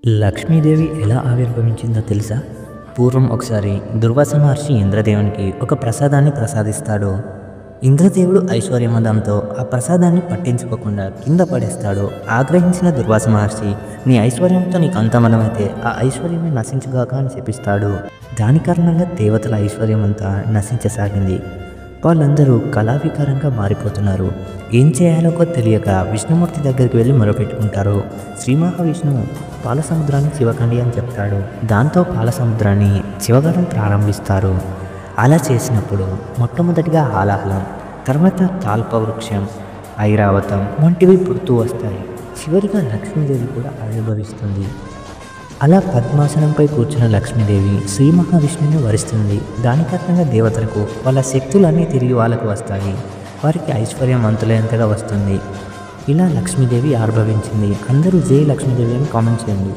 లక్ష్మీదేవి ఎలా ఆవిర్భవించిందో తెలుసా? పూర్వం ఒకసారి దుర్వాస మహర్షి ఇంద్రదేవునికి ఒక ప్రసాదాన్ని ప్రసాదిస్తాడు. ఇంద్రదేవుడు ఐశ్వర్యమదంతో ఆ ప్రసాదాన్ని పట్టించుకోకుండా కింద పడేస్తాడు. ఆగ్రహించిన దుర్వాస మహర్షి, నీ ఐశ్వర్యంతో నీకు అంతమనమైతే ఆ ఐశ్వర్యమే నశించుగాక అని చెప్పిస్తాడు. దాని కారణంగా దేవతల ఐశ్వర్యం అంతా నశించసాగింది. వాళ్ళందరూ కళావికారంగా మారిపోతున్నారు. ఏం చేయాలో తెలియక విష్ణుమూర్తి దగ్గరికి వెళ్ళి మొరపెట్టుకుంటారు. శ్రీ మహావిష్ణువు పాలసముద్రాన్ని శివకండి అని చెప్తాడు. దాంతో పాలసముద్రాన్ని శివగడం ప్రారంభిస్తారు. అలా చేసినప్పుడు మొట్టమొదటిగా హాలాహలం, తర్వాత తాల్పవృక్షం, ఐరావతం వంటివి పుడుతూ వస్తాయి. చివరిగా లక్ష్మీదేవి కూడా ఆవిర్భవిస్తుంది. అలా పద్మాసనంపై కూర్చున్న లక్ష్మీదేవి శ్రీ మహావిష్ణువుని వరిస్తుంది. దాని కారణంగా దేవతలకు వాళ్ళ శక్తులన్నీ తిరిగి వాళ్ళకు వస్తాయి. వారికి ఐశ్వర్యం అంతులేంతగా వస్తుంది. ఇలా లక్ష్మీదేవి ఆవిర్భవించింది. అందరూ జై లక్ష్మీదేవి అని కామెంట్ చేయండి.